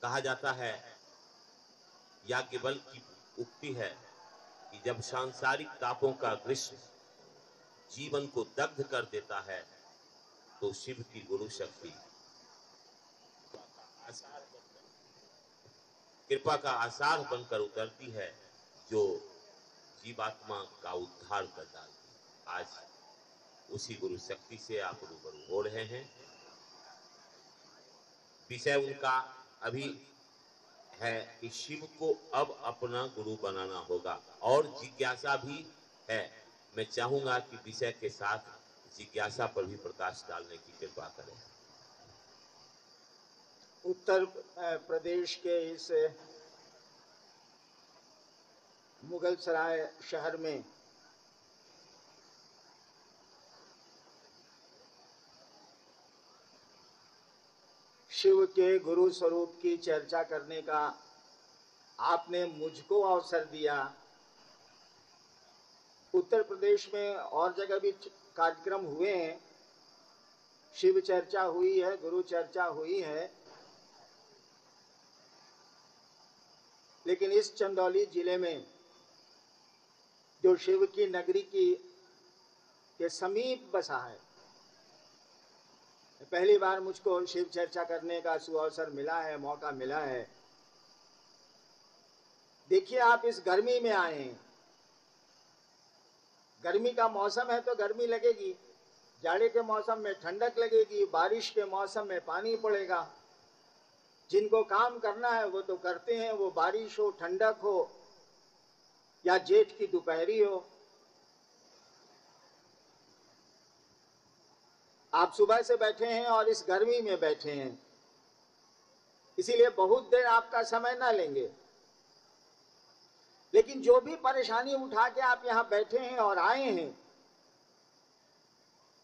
कहा जाता है, याज्ञवल्क्य की उक्ति है कि जब सांसारिक तापों का ग्रीष्म जीवन को दग्ध कर देता है तो शिव की गुरु शक्ति कृपा का आसार बनकर उतरती है, जो जीवात्मा का उद्धार कर डालती है। आज उसी गुरु शक्ति से आप रूबरू हो रहे हैं। विषय उनका अभी है कि शिव को अब अपना गुरु बनाना होगा और जिज्ञासा भी है। मैं चाहूंगा कि विषय के साथ जिज्ञासा पर भी प्रकाश डालने की कृपा करें। उत्तर प्रदेश के इस मुगलसराय शहर में शिव के गुरु स्वरूप की चर्चा करने का आपने मुझको अवसर दिया। उत्तर प्रदेश में और जगह भी कार्यक्रम हुए हैं, शिव चर्चा हुई है, गुरु चर्चा हुई है, लेकिन इस चंदौली जिले में जो शिव की नगरी के समीप बसा है, पहली बार मुझको शिव चर्चा करने का सुअवसर मिला है, मौका मिला है। देखिए, आप इस गर्मी में आए हैं, गर्मी का मौसम है तो गर्मी लगेगी, जाड़े के मौसम में ठंडक लगेगी, बारिश के मौसम में पानी पड़ेगा। जिनको काम करना है वो तो करते हैं, वो बारिश हो, ठंडक हो या जेठ की दोपहरी हो। आप सुबह से बैठे हैं और इस गर्मी में बैठे हैं, इसीलिए बहुत देर आपका समय ना लेंगे। लेकिन जो भी परेशानी उठा के आप यहाँ बैठे हैं और आए हैं,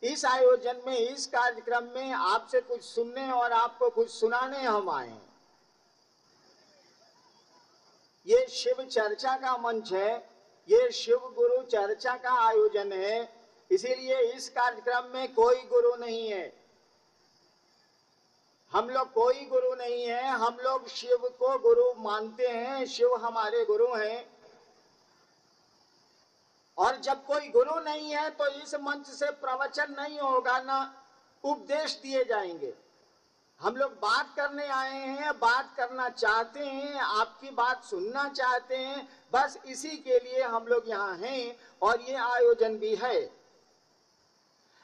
इस आयोजन में, इस कार्यक्रम में आपसे कुछ सुनने और आपको कुछ सुनाने हम आए हैं। ये शिव चर्चा का मंच है, ये शिव गुरु चर्चा का आयोजन है, इसीलिए इस कार्यक्रम में कोई गुरु नहीं है। हम लोग कोई गुरु नहीं है, हम लोग शिव को गुरु मानते हैं, शिव हमारे गुरु हैं। और जब कोई गुरु नहीं है तो इस मंच से प्रवचन नहीं होगा, ना उपदेश दिए जाएंगे। हम लोग बात करने आए हैं, बात करना चाहते हैं, आपकी बात सुनना चाहते हैं, बस इसी के लिए हम लोग यहाँ हैं और ये आयोजन भी है।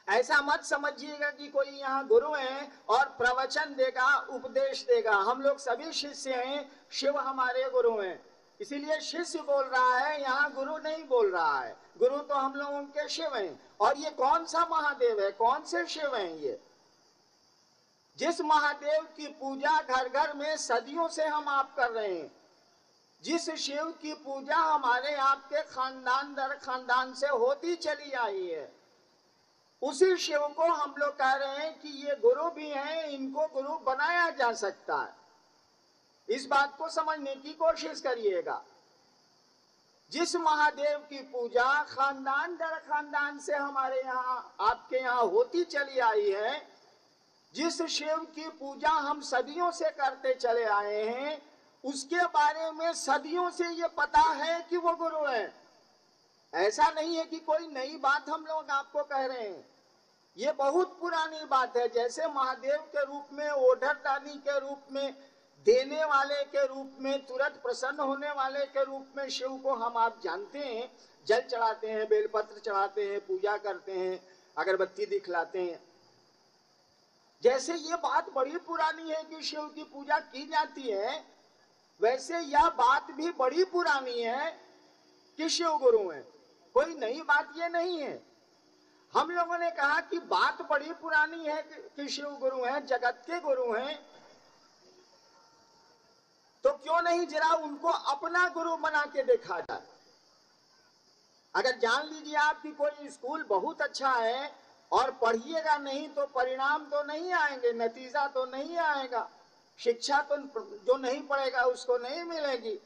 ऐसा मत समझिएगा कि कोई यहाँ गुरु है और प्रवचन देगा, उपदेश देगा। हम लोग सभी शिष्य हैं, शिव हमारे गुरु हैं, इसीलिए शिष्य बोल रहा है, यहाँ गुरु नहीं बोल रहा है। गुरु तो हम लोगों के शिव हैं। और ये कौन सा महादेव है, कौन से शिव हैं ये? जिस महादेव की पूजा घर घर में सदियों से हम आप कर रहे हैं, जिस शिव की पूजा हमारे आपके खानदान दर खानदान से होती चली आई है, उसी शिव को हम लोग कह रहे हैं कि ये गुरु भी हैं, इनको गुरु बनाया जा सकता है। इस बात को समझने की कोशिश करिएगा। जिस महादेव की पूजा खानदान दर खानदान से हमारे यहाँ, आपके यहाँ होती चली आई है, जिस शिव की पूजा हम सदियों से करते चले आए हैं, उसके बारे में सदियों से ये पता है कि वो गुरु है। ऐसा नहीं है कि कोई नई बात हम लोग आपको कह रहे हैं, ये बहुत पुरानी बात है। जैसे महादेव के रूप में, ओढ़रदानी के रूप में, देने वाले के रूप में, तुरंत प्रसन्न होने वाले के रूप में शिव को हम आप जानते हैं, जल चढ़ाते हैं, बेलपत्र चढ़ाते हैं, पूजा करते हैं, अगरबत्ती दिखलाते हैं। जैसे ये बात बड़ी पुरानी है कि शिव की पूजा की जाती है, वैसे यह बात भी बड़ी पुरानी है कि शिव गुरु हैं। कोई नई बात ये नहीं है। हम लोगों ने कहा कि बात बड़ी पुरानी है कि शिव गुरु हैं, जगत के गुरु हैं, तो क्यों नहीं जरा उनको अपना गुरु बना के देखा जाए। अगर जान लीजिए आप कि कोई स्कूल बहुत अच्छा है और पढ़िएगा नहीं तो परिणाम तो नहीं आएंगे, नतीजा तो नहीं आएगा, शिक्षा तो जो नहीं पढ़ेगा उसको नहीं मिलेगी।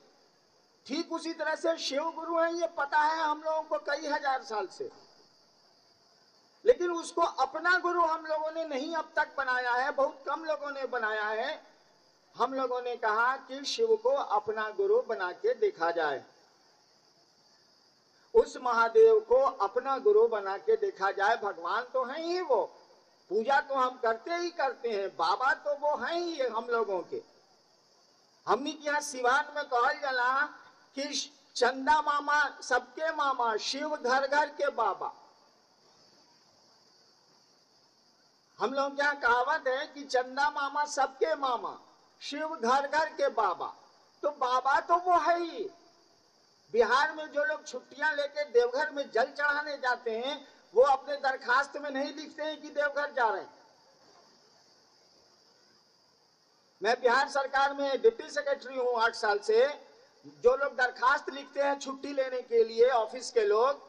ठीक उसी तरह से शिव गुरु हैं, ये पता है हम लोगों को कई हजार साल से, लेकिन उसको अपना गुरु हम लोगों ने नहीं अब तक बनाया है, बहुत कम लोगों ने बनाया है। हम लोगों ने कहा कि शिव को अपना गुरु बना के देखा जाए, उस महादेव को अपना गुरु बना के देखा जाए। भगवान तो हैं ही वो, पूजा तो हम करते ही करते हैं, बाबा तो वो हैं ही हम लोगों के। हमने यहाँ सिवान में कहल जाला कि चंदा मामा सबके मामा, शिव घर घर के बाबा। हम लोग यहाँ कहावत है कि चंदा मामा सबके मामा, शिव घर घर के बाबा। तो बाबा तो वो है ही। बिहार में जो लोग छुट्टियां लेके देवघर में जल चढ़ाने जाते हैं, वो अपने दरखास्त में नहीं लिखते हैं कि देवघर जा रहे हैं। मैं बिहार सरकार में डिप्टी सेक्रेटरी हूं 8 साल से। जो लोग दरखास्त लिखते हैं छुट्टी लेने के लिए, ऑफिस के लोग,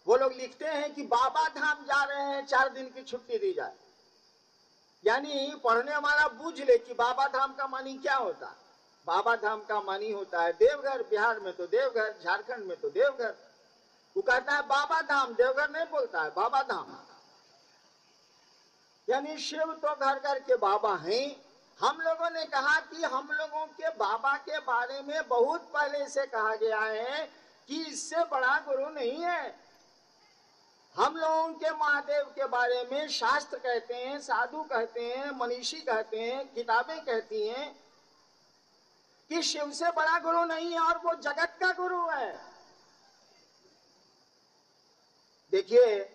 वो लोग लिखते हैं कि बाबा धाम जा रहे हैं, 4 दिन की छुट्टी दी जाए। यानी पढ़ने वाला बूझ ले कि बाबा धाम का मानी क्या होता है। बाबा धाम का मानी होता है देवघर, बिहार में तो देवघर, झारखंड में तो देवघर। वो कहता है बाबा धाम, देवघर नहीं बोलता है, बाबा धाम। यानी शिव तो घर घर के बाबा हैं। हम लोगों ने कहा कि हम लोगों के बाबा के बारे में बहुत पहले से कहा गया है कि इससे बड़ा गुरु नहीं है। हम लोगों के महादेव के बारे में शास्त्र कहते हैं, साधु कहते हैं, मनीषी कहते हैं, किताबें कहती हैं कि शिव से बड़ा गुरु नहीं है और वो जगत का गुरु है। देखिए,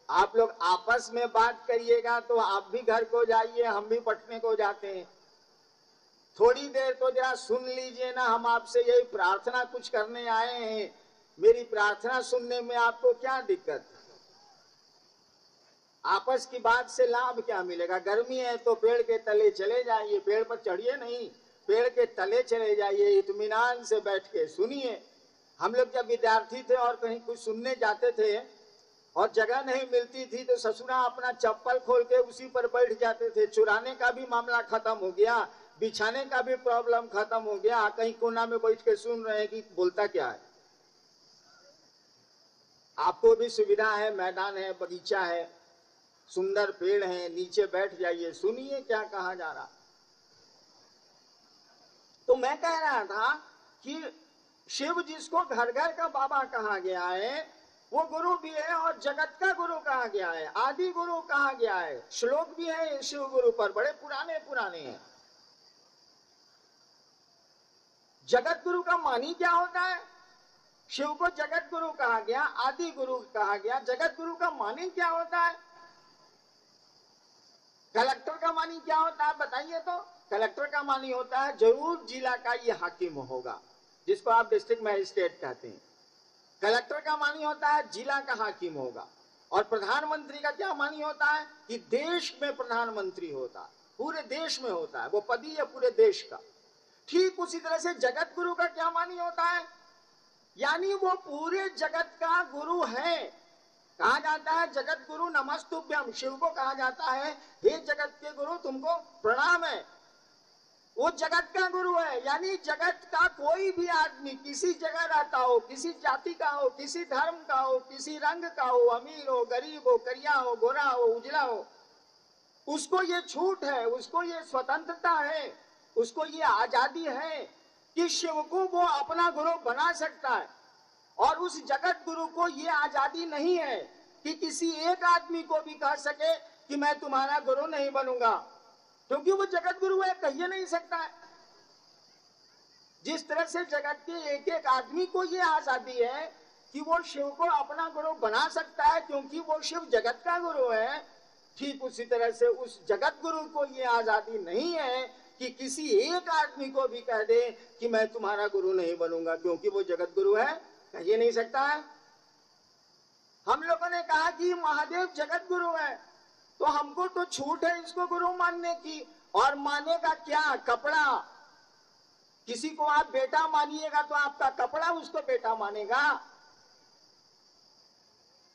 आप लोग आपस में बात करिएगा तो आप भी घर को जाइए, हम भी पटने को जाते हैं। थोड़ी देर तो जरा सुन लीजिए ना, हम आपसे यही प्रार्थना कुछ करने आए हैं। मेरी प्रार्थना सुनने में आपको क्या दिक्कत? आपस की बात से लाभ क्या मिलेगा? गर्मी है तो पेड़ के तले चले जाइए, पेड़ पर चढ़िए नहीं, पेड़ के तले चले जाइए, इत्मीनान से बैठ के सुनिए। हम लोग जब विद्यार्थी थे और कहीं कुछ सुनने जाते थे और जगह नहीं मिलती थी तो ससुरा अपना चप्पल खोल के उसी पर बैठ जाते थे। चुराने का भी मामला खत्म हो गया, बिछाने का भी प्रॉब्लम खत्म हो गया। कहीं कोना में बैठ के सुन रहे हैं कि बोलता क्या है। आपको भी सुविधा है, मैदान है, बगीचा है, सुंदर पेड़ है, नीचे बैठ जाइए, सुनिए क्या कहा जा रहा। तो मैं कह रहा था कि शिव जिसको घर घर का बाबा कहा गया है, वो गुरु भी है और जगत का गुरु कहा गया है, आदि गुरु कहा गया है। श्लोक भी है शिव गुरु पर, बड़े पुराने पुराने हैं। जगत गुरु का मानी क्या होता है? शिव को जगत गुरु कहा गया, आदि गुरु कहा गया। जगत गुरु का मानी क्या होता है? कलेक्टर का मानी क्या होता है बताइए तो? कलेक्टर का मानी होता है जरूर जिला का ये हाकिम होगा, जिसको आप डिस्ट्रिक्ट मजिस्ट्रेट कहते हैं। कलेक्टर का मानी होता है जिला का हाकिम होगा। और प्रधानमंत्री का क्या मानी होता है कि देश में प्रधानमंत्री होता है, पूरे देश में होता है, वो पद ही है पूरे देश का। ठीक उसी तरह से जगत गुरु का क्या मानी होता है? यानी वो पूरे जगत का गुरु है। कहा जाता है जगत गुरु नमस्तुभ्यम। शिव को कहा जाता है हे जगत के गुरु तुमको प्रणाम है। वो जगत का गुरु है। यानी जगत का कोई भी आदमी किसी जगह रहता हो, किसी जाति का हो, किसी धर्म का हो, किसी रंग का हो, अमीर हो, गरीब हो, करिया हो, गोरा हो, उजला हो, उसको ये छूट है, उसको ये स्वतंत्रता है, उसको ये आजादी है कि शिव को वो अपना गुरु बना सकता है। और उस जगत गुरु को ये आजादी नहीं है कि किसी एक आदमी को भी कह सके कि मैं तुम्हारा गुरु नहीं बनूंगा, क्योंकि वो जगत गुरु है, कहिए नहीं सकता है। जिस तरह से जगत के एक एक आदमी को ये आजादी है कि वो शिव को अपना गुरु बना सकता है क्योंकि वो शिव जगत का गुरु है, ठीक उसी तरह से उस जगत गुरु को ये आजादी नहीं है कि किसी एक आदमी को भी कह दे कि मैं तुम्हारा गुरु नहीं बनूंगा, क्योंकि वो जगत गुरु है, कहिए नहीं सकता है। हम लोगों ने कहा कि महादेव जगत गुरु है, तो हमको तो छूट है इसको गुरु मानने की। और मानेगा क्या? कपड़ा। किसी को आप बेटा मानिएगा तो आपका कपड़ा उसको बेटा मानेगा।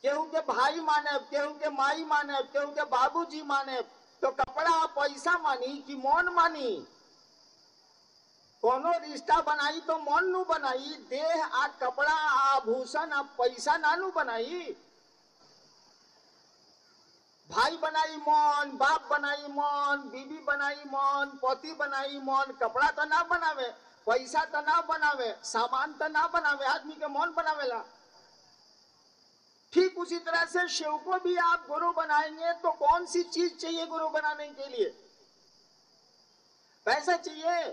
केहू के भाई माने, केहू के माई माने, केहू के बाबूजी माने, तो कपड़ा पैसा मानी कि मौन मानी? कोनो रिश्ता बनाई तो मौन नु बनाई, देह आ कपड़ा आभूषण आ पैसा नानू बनाई। भाई बनाई मौन, बाप बनाई मौन, बीबी बनाई मौन, पोती बनाई मौन, कपड़ा तो ना बनावे, पैसा तो ना बनावे, सामान तो ना बनावे, आदमी के मौन बनावेला। ठीक उसी तरह से शिव को भी आप गुरु बनाएंगे तो कौन सी चीज चाहिए गुरु बनाने के लिए? पैसा चाहिए,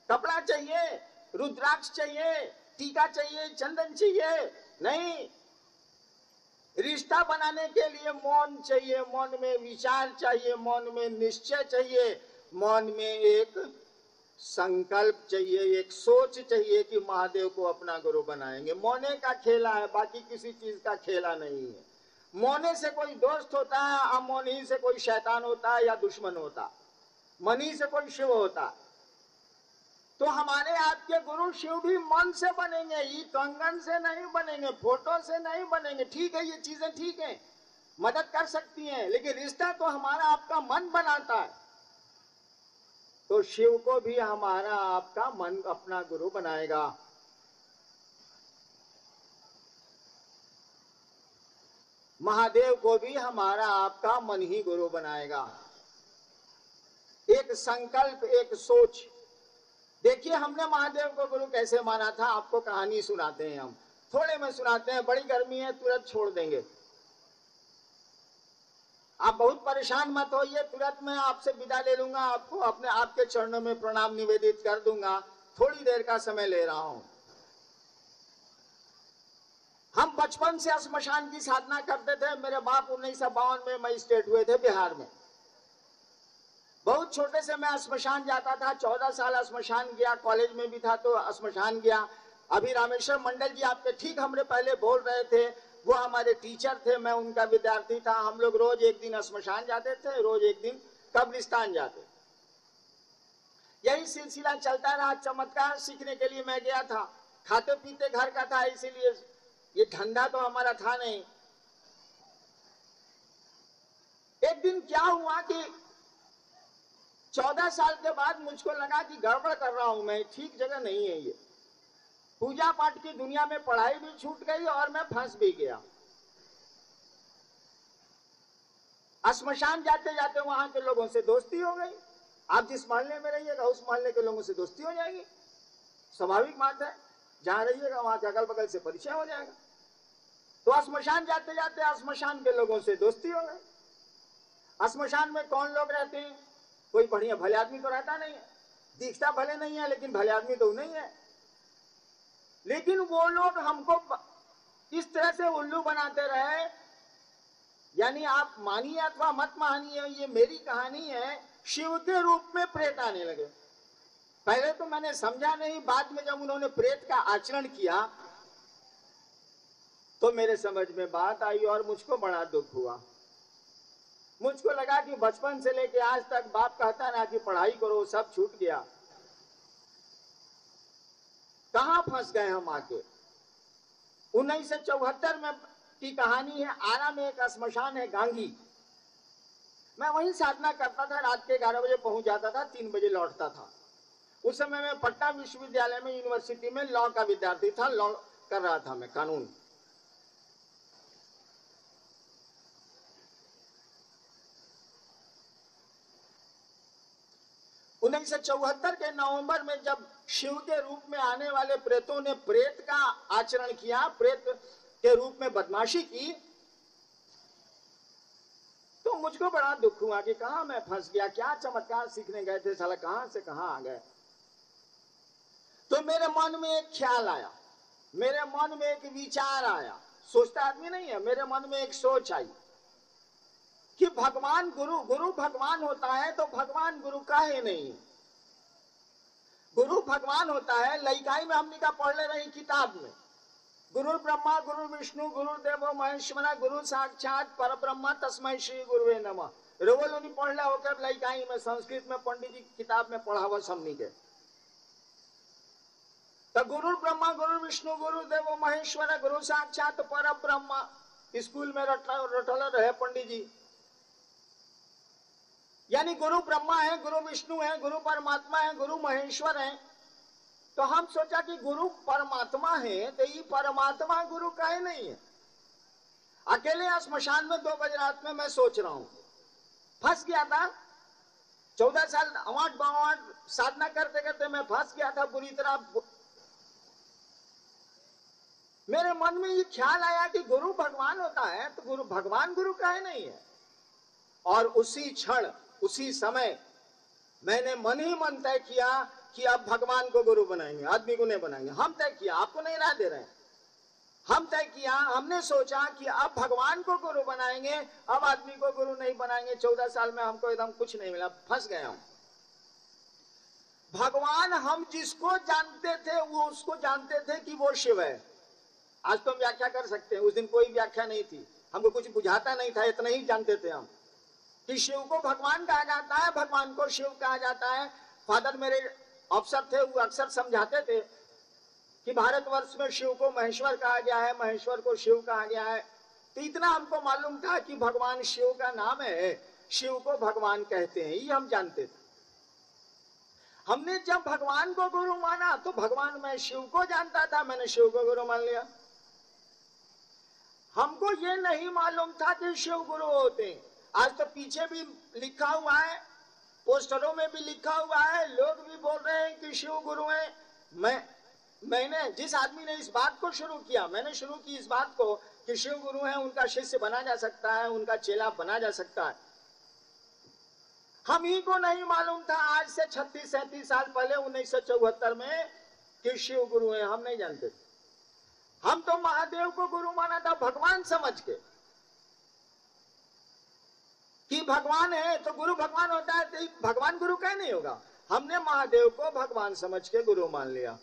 कपड़ा चाहिए, रुद्राक्ष चाहिए, टीका चाहिए, चंदन चाहिए? नहीं। रिश्ता बनाने के लिए मौन चाहिए, मौन में विचार चाहिए, मौन में निश्चय चाहिए, मौन में एक संकल्प चाहिए, एक सोच चाहिए कि महादेव को अपना गुरु बनाएंगे। मौने का खेला है, बाकी किसी चीज का खेला नहीं है। मौने से कोई दोस्त होता है, अमौनी से कोई शैतान होता है या दुश्मन होता, मनी से कोई शिव होता। तो हमारे आपके गुरु शिव भी मन से बनेंगे, ये कंगन से नहीं बनेंगे, फोटो से नहीं बनेंगे। ठीक है, ये चीजें ठीक है, मदद कर सकती हैं, लेकिन रिश्ता तो हमारा आपका मन बनाता है। तो शिव को भी हमारा आपका मन अपना गुरु बनाएगा। महादेव को भी हमारा आपका मन ही गुरु बनाएगा। एक संकल्प, एक सोच। देखिए, हमने महादेव को गुरु कैसे माना था, आपको कहानी सुनाते हैं हम, थोड़े में सुनाते हैं, बड़ी गर्मी है तुरंत छोड़ देंगे। आप बहुत परेशान मत होइए, तुरंत मैं आपसे विदा ले लूंगा, आपको अपने आपके चरणों में प्रणाम निवेदित कर दूंगा। थोड़ी देर का समय ले रहा हूं। हम बचपन से श्मशान की साधना करते थे। मेरे बाप 1952 में मजिस्ट्रेट हुए थे बिहार में। बहुत छोटे से मैं श्मशान जाता था, 14 साल श्मशान गया, कॉलेज में भी था तो श्मशान गया। अभी रामेश्वर मंडल जी आपके ठीक हमरे पहले बोल रहे थे, वो हमारे टीचर थे, मैं उनका विद्यार्थी था। हम लोग रोज एक दिन श्मशान जाते थे, रोज एक दिन कब्रिस्तान जाते। यही सिलसिला चलता रहा। चमत्कार सीखने के लिए मैं गया था, खाते पीते घर का था, इसीलिए ये धंधा तो हमारा था नहीं। एक दिन क्या हुआ कि 14 साल के बाद मुझको लगा कि गड़बड़ कर रहा हूं मैं, ठीक जगह नहीं है ये। पूजा पाठ की दुनिया में पढ़ाई भी छूट गई और मैं फंस भी गया। श्मशान जाते जाते वहां के लोगों से दोस्ती हो गई। आप जिस मोहल्ले में रहिएगा उस मोहल्ले के लोगों से दोस्ती हो जाएगी, स्वाभाविक बात है। जहां रहिएगा वहां के अगल बगल से परिचय हो जाएगा। तो श्मशान जाते जाते श्मशान के लोगों से दोस्ती हो गई। श्मशान में कौन लोग रहते हैं? कोई बढ़िया भले आदमी तो रहता नहीं है, दिखता भले नहीं है लेकिन भले आदमी तो नहीं है। लेकिन वो लोग हमको इस तरह से उल्लू बनाते रहे, यानी आप मानिए अथवा मत मानिए, ये मेरी कहानी है। शिव के रूप में प्रेत आने लगे। पहले तो मैंने समझा नहीं, बाद में जब उन्होंने प्रेत का आचरण किया तो मेरे समझ में बात आई और मुझको बड़ा दुख हुआ। मुझको लगा कि बचपन से लेके आज तक बाप कहता ना कि पढ़ाई करो, सब छूट गया। कहां फंस गए हम आके। 1974 में की कहानी है। आरा में एक श्मशान है गांगी, मैं वहीं साधना करता था। रात के 11 बजे पहुंच जाता था, 3 बजे लौटता था। उस समय मैं पटना विश्वविद्यालय में यूनिवर्सिटी में लॉ का विद्यार्थी था, लॉ कर रहा था मैं, कानून। उन्नीस 1974 के नवंबर में जब शिव के रूप में आने वाले प्रेतों ने प्रेत का आचरण किया, प्रेत के रूप में बदमाशी की, तो मुझको बड़ा दुख हुआ कि कहां मैं फंस गया। क्या चमत्कार सीखने गए थे, साला कहां से कहां आ गए। तो मेरे मन में एक ख्याल आया, मेरे मन में एक विचार आया। सोचता आदमी नहीं है, मेरे मन में एक सोच आई कि भगवान गुरु, गुरु भगवान होता है तो भगवान गुरु काहे नहीं। गुरु भगवान होता है, लइकाई में हमने का पढ़ ले रही किताब में, गुरु ब्रह्मा गुरु विष्णु गुरु देवो महेश्वरा गुरु साक्षात पर ब्रह्मा तस्मै श्री गुरुवे नमः। रोवलोनी पढ़ ले होकर लइकाई में, संस्कृत में पंडित जी किताब में पढ़ावा समनी के। तो गुरु ब्रह्मा गुरु विष्णु गुरु देवो महेश्वरा गुरु साक्षात पर ब्रह्मा स्कूल में रटल रहे पंडित जी। यानी गुरु ब्रह्मा है, गुरु विष्णु है, गुरु परमात्मा है, गुरु महेश्वर है। तो हम सोचा कि गुरु परमात्मा है तो ये परमात्मा गुरु काहे नहीं है। अकेले स्मशान में 2 बजे रात में मैं सोच रहा हूं फंस गया था 14 साल अवाट बावाट साधना करते करते मैं फंस गया था बुरी तरह। मेरे मन में ये ख्याल आया कि गुरु भगवान होता है तो गुरु भगवान गुरु काहे नहीं है। और उसी क्षण उसी समय मैंने मन ही मन तय किया कि अब भगवान को गुरु बनाएंगे, आदमी को नहीं बनाएंगे। हम तय किया, आपको नहीं राह दे रहे हैं। हम तय किया, हमने सोचा कि अब भगवान को गुरु बनाएंगे, अब आदमी को गुरु नहीं बनाएंगे। 14 साल में हमको एकदम कुछ नहीं मिला, फंस गए हम। भगवान हम जिसको जानते थे वो उसको जानते थे कि वो शिव है। आज तो हम व्याख्या कर सकते हैं, उस दिन कोई व्याख्या नहीं थी, हमको कुछ बुझाता नहीं था, इतना ही जानते थे हम कि शिव को भगवान कहा जाता है, भगवान को शिव कहा जाता है। फादर मेरे अफसर थे, वो अक्सर समझाते थे कि भारतवर्ष में शिव को महेश्वर कहा गया है, महेश्वर को शिव कहा गया है। तो इतना हमको मालूम था कि भगवान शिव का नाम है, शिव को भगवान कहते हैं, ये हम जानते थे। हमने जब भगवान को गुरु माना तो भगवान, मैं शिव को जानता था, मैंने शिव को गुरु मान लिया। हमको ये नहीं मालूम था कि शिव गुरु होते हैं। आज तो पीछे भी लिखा हुआ है, पोस्टरों में भी लिखा हुआ है, लोग भी बोल रहे हैं कि शिव गुरु हैं। मैंने जिस आदमी ने इस बात को शुरू किया, मैंने शुरू की इस बात को कि शिव गुरु है, उनका शिष्य बना जा सकता है, उनका चेला बना जा सकता है। हम ही को नहीं मालूम था आज से 36-37 साल पहले 1974 में कि शिव गुरु है, हम नहीं जानते थे। हम तो महादेव को गुरु माना था भगवान समझ के कि भगवान है तो गुरु भगवान होता है, तो भगवान गुरु क्यों नहीं होगा। हमने महादेव को भगवान समझ के गुरु मान लिया।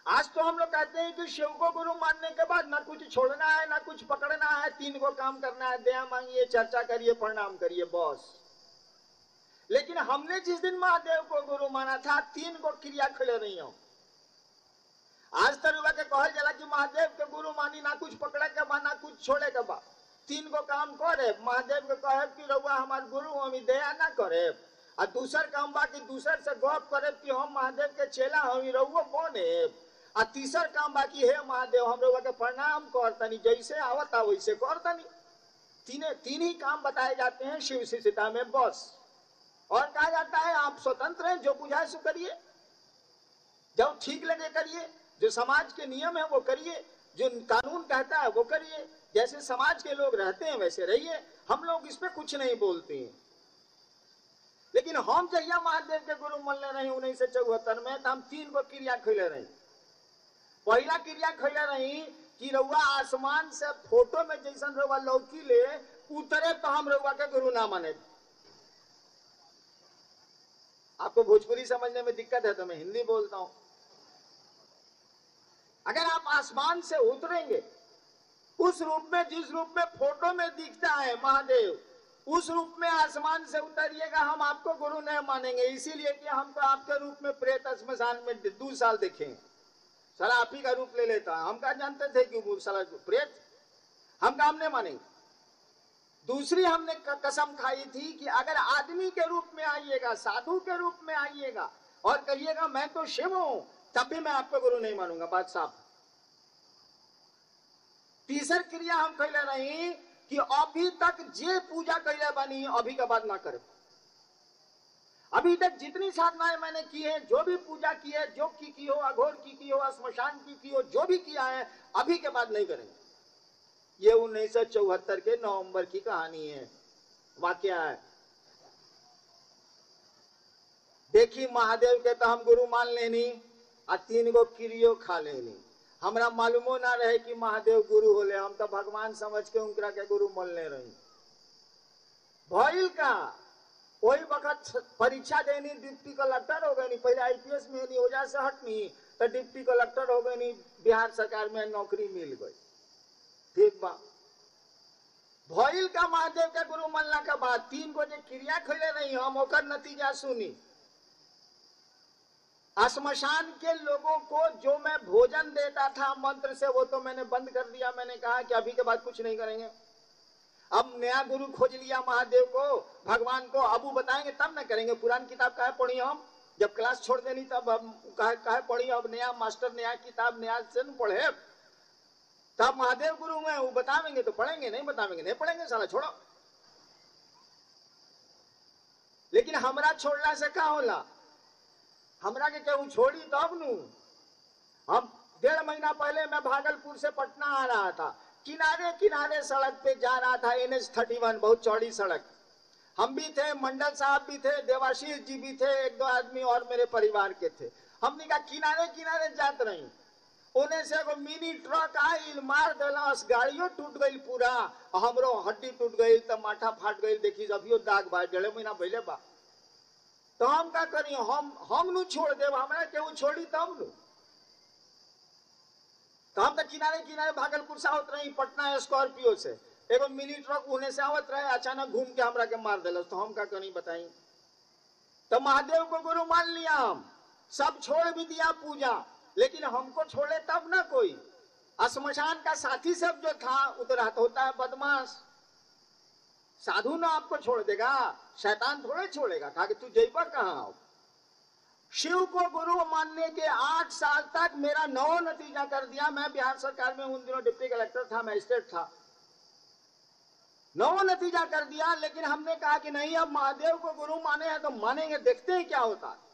आज तो हम लोग कहते हैं कि शिव को गुरु मानने के बाद ना कुछ छोड़ना है, ना कुछ पकड़ना है, 3 को काम करना है, दया मांगिए, चर्चा करिए, प्रणाम करिए, बॉस। लेकिन हमने जिस दिन महादेव को गुरु माना था, 3 को क्रिया खड़े नहीं हो। आज तरुआ के कहल जला कि महादेव के गुरु मानी, ना कुछ पकड़े के बा, ना कुछ छोड़े के बा, 3 को काम करे। महादेव के कहे कि रउआ हमार गुरु, हम दया ना करे। और दूसर काम बा कि दूसर से गप करे कि हम महादेव के चेला हम रउआ बने। और तीसर काम बा कि हे महादेव हम रउआ के प्रणाम करतनी, जैसे आवता वैसे करतनी। तीन ही काम बताए जाते हैं शिव शिष्यता में, बस। और कहा जाता है आप स्वतंत्र हैं, जो बुझाए सो करिए, जो ठीक लगे करिए, जो समाज के नियम है वो करिए, जो कानून कहता है वो करिए, जैसे समाज के लोग रहते हैं वैसे रहिए। हम लोग इस पे कुछ नहीं बोलते हैं। लेकिन हम जहिया महादेव के गुरु मनले रही 1974 में, तो हम 3 को क्रिया खैले रही। पहला क्रिया खैले रही कि रउआ आसमान से फोटो में जैसन रउआ लौकी ले उतरे तो हम रउआ के गुरु ना माने। आपको भोजपुरी समझने में दिक्कत है तो मैं हिंदी बोलता हूं। अगर आप आसमान से उतरेंगे उस रूप में, जिस रूप में फोटो में दिखता है महादेव, उस रूप में आसमान से उतरिएगा, हम आपको गुरु नहीं मानेंगे। इसीलिए कि हम तो आपके रूप में प्रेत स्मशान में 2 साल देखें, साला आप ही का रूप ले लेता है। हम क्या जानते थे कि वो साला प्रेत, हम काम नहीं मानेंगे। दूसरी हमने कसम खाई थी कि अगर आदमी के रूप में आइएगा, साधु के रूप में आइएगा और कहिएगा मैं तो शिव हूं, तब भी मैं आपको गुरु नहीं मानूंगा, बात साफ। तीसर क्रिया हम कहले नहीं कि अभी तक जे पूजा कैले बनी अभी के बाद ना करे। अभी तक जितनी साधनाएं मैंने की है, जो भी पूजा की है, जो की हो, अघोर की हो, श्मशान की हो, जो भी किया है अभी के बाद नहीं करेंगे। ये 1974 के नवंबर की कहानी है, वाकया है। देखी महादेव के तो हम गुरु मान लेनी और 3 गो क्रियो खा लेनी। हमरा मालूमो ना रहे कि महादेव गुरु होले, हम तो भगवान समझ के उनकरा के गुरु मान ले रही। भइल का वही वक्त परीक्षा देनी, डिप्टी कलेक्टर हो गई, पहले IPS में नहीं, ओजा से हटनी तो डिप्टी कलेक्टर हो गई, बिहार सरकार में नौकरी मिल गई। ठीक बा, भइल का महादेव के गुरु मानला के बाद 3 गो क्रिया खैले नहीं, हम ओकर नतीजा सुनी। श्मशान के लोगों को जो मैं भोजन देता था मंत्र से, वो तो मैंने बंद कर दिया। मैंने कहा कि अभी के बाद कुछ नहीं करेंगे। अब नया गुरु खोज लिया महादेव को, भगवान को, अब वो बताएंगे तब न करेंगे। पुरानी किताब काहे पढ़ी हम, जब क्लास छोड़ देनी तब काहे पढ़ी। अब नया मास्टर, नया किताब, नया से न पढ़े, तब महादेव गुरु में वो बतावेंगे तो पढ़ेंगे, नहीं बतावेंगे नहीं पढ़ेंगे, साला छोड़ो। लेकिन हमरा छोड़ला से का होला? हमरा के केहू छोड़ी तब नू। हम 1.5 महीना पहले मैं भागलपुर से पटना आ रहा था, किनारे किनारे सड़क पे जा रहा था, NH-31 बहुत चौड़ी सड़क। हम भी थे, मंडल साहब भी थे, देवाशीष जी भी थे, 1-2 आदमी और मेरे परिवार के थे। हमने कहा किनारे किनारे जात रही, उन्हें से एगो मिनी ट्रक आई, मार देलस, गाड़ियों टूट गई पूरा, हमरो हड्डी टूट गई, तब माथा फाट गई। देखी अभियो दाग बा, 1.5 महीना पहले बा। तो हम का करी? हम नु छोड़ देव, हमरा केहू छोड़ी तब नु। तो हम तो किनारे किनारे भागलपुर से आवत रही, पटना स्कॉर्पियो से, एगो मिनी ट्रक उन्हें से आवत रहे, अचानक घूम के हमरा के मार देलस। तो हम का करी बताई? तो महादेव को गुरु मान लिया, हम सब छोड़ भी दिया पूजा, लेकिन हमको छोड़े तब ना कोई। श्मशान का साथी सब जो था उतरात होता है बदमाश। साधु ना आपको छोड़ देगा, शैतान थोड़े छोड़ेगा। कहा कि तू जइबा कहाँ? शिव को गुरु मानने के 8 साल तक मेरा 9 नतीजा कर दिया। मैं बिहार सरकार में उन दिनों डिप्टी कलेक्टर था, मैजिस्ट्रेट था। 9 नतीजा कर दिया, लेकिन हमने कहा कि नहीं, अब महादेव को गुरु माने हैं तो मानेंगे, देखते हैं क्या होता है।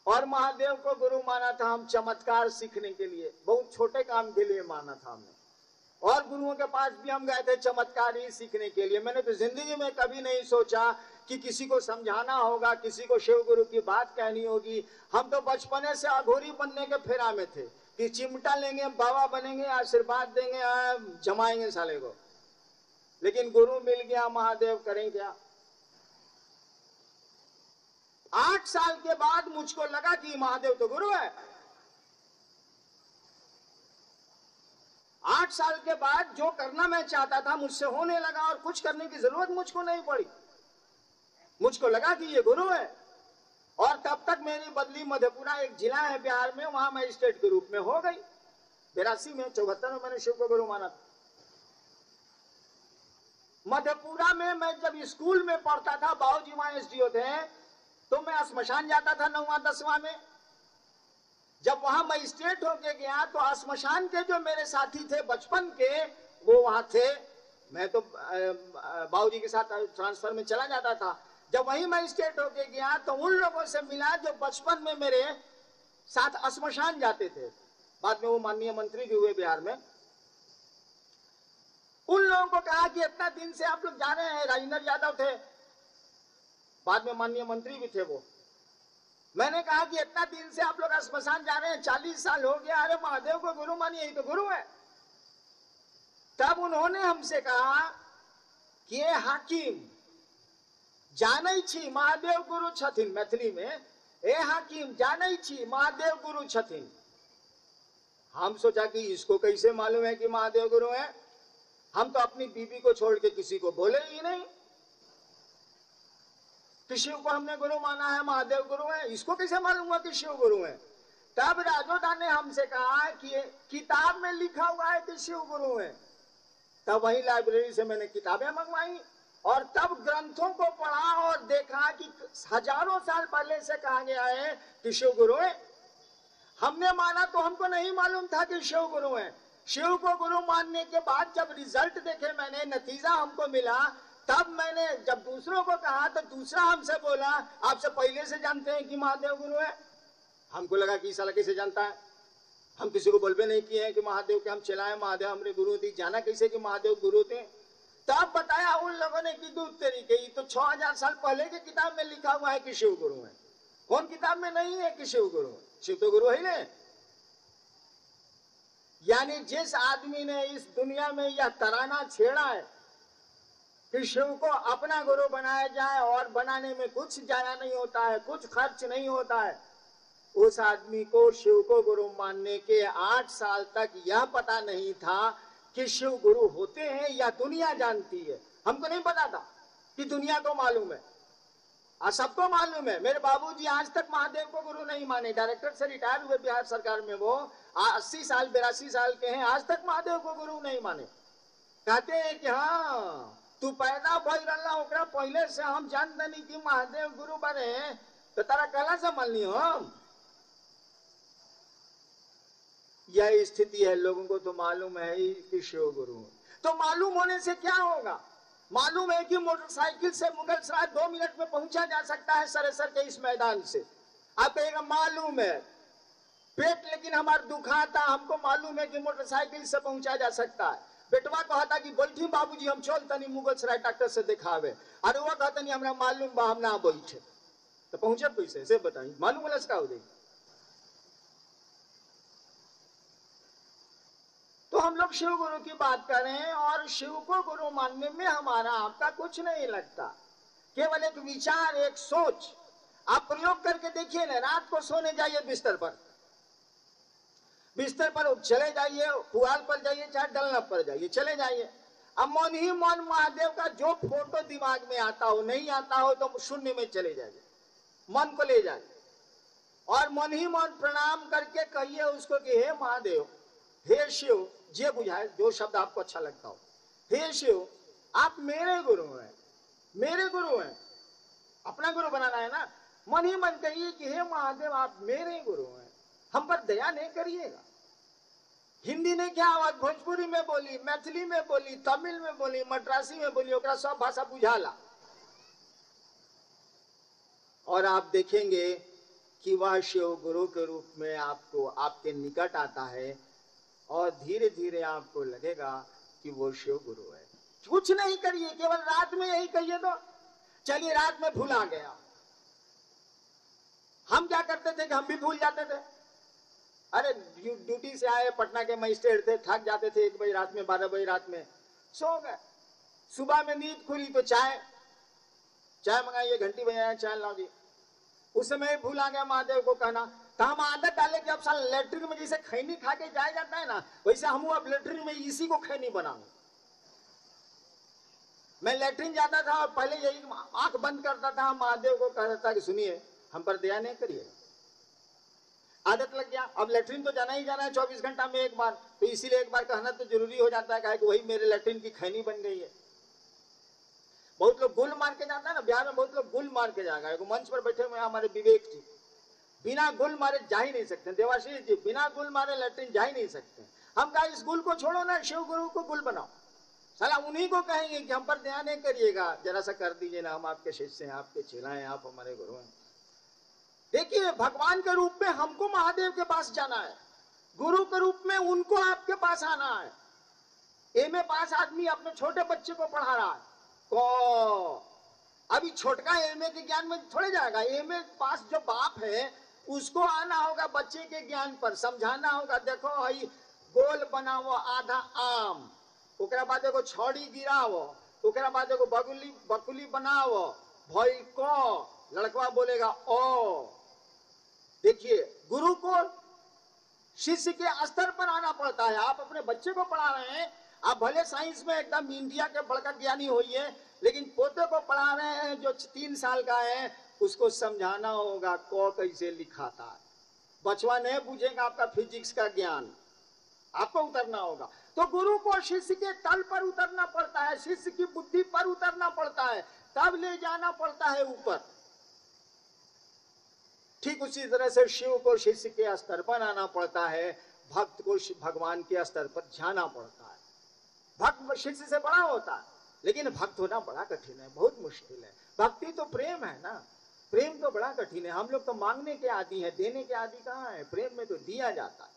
और महादेव को गुरु माना था हम चमत्कार सीखने के लिए, बहुत छोटे काम के लिए माना था हमने। और गुरुओं के पास भी हम गए थे चमत्कार ही सीखने के लिए। मैंने तो जिंदगी में कभी नहीं सोचा कि किसी को समझाना होगा, किसी को शिव गुरु की बात कहनी होगी। हम तो बचपने से अघोरी बनने के फेरा में थे कि चिमटा लेंगे, बाबा बनेंगे, आशीर्वाद देंगे, जमाएंगे साले को। लेकिन गुरु मिल गया, महादेव करें क्या? 8 साल के बाद मुझको लगा कि महादेव तो गुरु है। 8 साल के बाद जो करना मैं चाहता था मुझसे होने लगा, और कुछ करने की जरूरत मुझको नहीं पड़ी। मुझको लगा कि ये गुरु है। और तब तक मेरी बदली मधेपुरा, एक जिला है बिहार में, वहां मैजिस्ट्रेट के रूप में हो गई। 82 में, 74 में मैंने शिव को गुरु माना था। मधेपुरा में मैं जब स्कूल में पढ़ता था, बाबूजी वहां SDO थे, तो मैं श्मशान जाता था 9वां 10वां में। जब वहां मैजिस्ट्रेट होके गया तो श्मशान के जो मेरे साथी थे बचपन के, वो वहां थे। मैं तो बाबूजी के साथ ट्रांसफर में चला जाता था। जब वहीं मैजिस्ट्रेट होके गया तो उन लोगों से मिला जो बचपन में मेरे साथ श्मशान जाते थे। बाद में वो माननीय मंत्री भी हुए बिहार में। उन लोगों को कहा कि इतना दिन से आप लोग जा रहे हैं, राजेंद्र यादव थे, बाद में माननीय मंत्री भी थे वो। मैंने कहा कि इतना दिन से आप लोग श्मशान जा रहे हैं, 40 साल हो गया, अरे महादेव को गुरु मानिए, यही तो गुरु है। तब उन्होंने हमसे कहा कि ये हाकिम जानै छी महादेव गुरु छथिन, मैथिली में, ए हाकिम जानै छी महादेव गुरु छथिन। हम सोचा कि इसको कैसे मालूम है कि महादेव गुरु है? हम तो अपनी बीबी को छोड़ के किसी को बोले ही नहीं कि शिव को हमने गुरु माना है, महादेव गुरु है। इसको कैसे मालूम हुआ कि शिव गुरु है? तब राजोदा ने हमसे कहा कि किताब में लिखा हुआ है कि शिव गुरु है। तब वही लाइब्रेरी से मैंने किताबें मंगवाई और तब ग्रंथों को पढ़ा और देखा कि हजारों साल पहले से कहा गया है कि शिव गुरु है। हमने माना तो हमको नहीं मालूम था कि शिव गुरु है। शिव को गुरु मानने के बाद जब रिजल्ट देखे मैंने, नतीजा हमको मिला, तब मैंने जब दूसरों को कहा तो दूसरा हमसे बोला, आपसे पहले से जानते हैं कि महादेव गुरु है? हमको लगा कि साला कैसे जानता है? हम किसी को बोलबे नहीं किए हैं कि महादेव के हम चलाए, महादेव हमारे गुरु थे। जाना कैसे कि महादेव गुरु थे? तब बताया उन लोगों ने कि दूध तरीके, तो 6000 साल पहले की किताब में लिखा हुआ है कि शिव गुरु है। कौन किताब में नहीं है कि शिव गुरु है? शिव तो गुरु है ही। यानी जिस आदमी ने इस दुनिया में यह तराना छेड़ा है कि शिव को अपना गुरु बनाया जाए और बनाने में कुछ जाया नहीं होता है, कुछ खर्च नहीं होता है, उस आदमी को शिव को गुरु मानने के 8 साल तक यह पता नहीं था कि शिव गुरु होते हैं या दुनिया जानती है। हमको नहीं पता था कि दुनिया को मालूम है, सबको मालूम है। मेरे बाबूजी आज तक महादेव को गुरु नहीं माने, डायरेक्टर से रिटायर हुए बिहार सरकार में, वो 80 साल 82 साल के हैं, आज तक महादेव को गुरु नहीं माने। कहते हैं कि हाँ तू पैदा भइल रहला ओकरा पहले से हम जान दनी कि महादेव गुरु बने, तो तारा कहला से मान लियो हम। यह स्थिति है। लोगों को तो मालूम है ही कि शिव गुरु। तो मालूम होने से क्या होगा? मालूम है कि मोटरसाइकिल से मुगलसराय 2 मिनट में पहुंचा जा सकता है सरेसर के इस मैदान से। आप कहेगा मालूम है, पेट लेकिन हमारा दुखाता, हमको मालूम है कि मोटरसाइकिल से पहुंचा जा सकता है। बेटवा कहता कि बैठी बाबूजी हम चल तनी मुगलसराय डॉक्टर से दिखावे। अरे वो कहता नहीं हमरा मालूम बा हम ना बैठे, तो पहुंचे कैसे से बताइए, मालूम वाला का हो जाए। तो हम लोग शिव गुरु की बात करें और शिव को गुरु मानने में हमारा आपका कुछ नहीं लगता, केवल एक विचार, एक सोच। आप प्रयोग करके देखिए ना, रात को सोने जाइए बिस्तर पर चले जाइए, पुआल पर जाइए चाहे डलना पर जाइए, चले जाइए। अब मन ही मन महादेव का जो फोटो दिमाग में आता हो, नहीं आता हो तो शून्य में चले जाइए, मन को ले जाइए और मन ही मन प्रणाम करके कहिए उसको कि हे महादेव, हे शिव, जे बुझाए जो शब्द आपको अच्छा लगता हो, हे शिव आप मेरे गुरु हैं, मेरे गुरु हैं। अपना गुरु बनाना है ना, मन ही मन कहिए कि हे महादेव आप मेरे गुरु हैं, हम पर दया नहीं करिएगा। हिंदी ने क्या आवाज, भोजपुरी में बोली, मैथिली में बोली, तमिल में बोली, मद्रासी में बोली, ओकरा सब भाषा बुझाला। और आप देखेंगे कि वह शिव गुरु के रूप में आपको आपके निकट आता है और धीरे धीरे आपको लगेगा कि वो शिव गुरु है। कुछ नहीं करिए, केवल रात में यही कहिए तो चलिए रात में भूला गया। हम क्या करते थे कि हम भी भूल जाते थे। अरे ड्यूटी से आए, पटना के मजिस्ट्रेट थे, थक जाते थे 1 बजे रात में, 12 बजे रात में सो गए। सुबह में नींद खुली तो चाय मंगाइए, घंटी बजाया, चाय लाओ जी। उस समय भूला गया महादेव को कहना। तो हम आदत डाले कि अब साल लेटरिन में जैसे खैनी खा के जाया जाता है ना, वैसे हम अब लेटरिन में इसी को खैनी बनाऊं। मैं लेटरिन जाता था और पहले यही आंख बंद करता था, महादेव को कह रहा था कि सुनिए हम पर दया नहीं करिए। आदत लग गया, अब लेटरिन तो जाना ही जाना है 24 घंटा में एक बार, तो इसीलिए एक बार कहना तो जरूरी हो जाता है कि वही मेरे लेटरिन की खैनी बन गई है। बहुत लोग गुल मार के जाता है ना, बिहार में बहुत लोग गुल मार के जाएगा। मंच पर बैठे हुए हमारे विवेक जी, बिना गुल मारे जा ही नहीं सकते। देवाशीष जी बिना गुल मारे लेटरिन जा ही नहीं सकते। हम कहा इस गुल को छोड़ो ना, शिव गुरु को गुल बनाओ। साला उन्हीं को कहेंगे कि हम पर ध्यान नहीं करिएगा, जरा सा कर दीजिए ना, हम आपके शिष्य हैं, आपके चेला हैं, आप हमारे गुरु हैं। देखिए भगवान के रूप में हमको महादेव के पास जाना है, गुरु के रूप में उनको आपके पास आना है। एमए पास आदमी अपने छोटे बच्चे को पढ़ा रहा है, तो अभी छोटका एमए के ज्ञान में थोड़े जाएगा। एमए पास जो बाप है उसको आना होगा बच्चे के ज्ञान पर, समझाना होगा। देखो भाई गोल बनाओ आधा आम, ओकरा बाद एगो छड़ी गिराओ, ओकरा बाद एगो बकुली बनाओ, भाई को लड़कवा बोलेगा ओ। देखिए गुरु को शिष्य के स्तर पर आना पड़ता है। आप अपने बच्चे को पढ़ा रहे हैं, आप भले साइंस में एकदम इंडिया के बड़का ज्ञानी होइए, लेकिन पोते को पढ़ा रहे हैं जो 3 साल का है, उसको समझाना होगा को कैसे लिखाता है। बचवा नहीं बुझेगा आपका फिजिक्स का ज्ञान, आपको उतरना होगा। तो गुरु को शिष्य के तल पर उतरना पड़ता है, शिष्य की बुद्धि पर उतरना पड़ता है, तब ले जाना पड़ता है ऊपर। ठीक उसी तरह से शिव को शिष्य के स्तर पर आना पड़ता है, भक्त को भगवान के स्तर पर जाना पड़ता है। भक्त शिष्य से बड़ा होता है, लेकिन भक्त होना बड़ा कठिन है, बहुत मुश्किल है। भक्ति तो प्रेम है ना, प्रेम तो बड़ा कठिन है। हम लोग तो मांगने के आदी है, देने के आदी कहाँ है। प्रेम में तो दिया जाता है।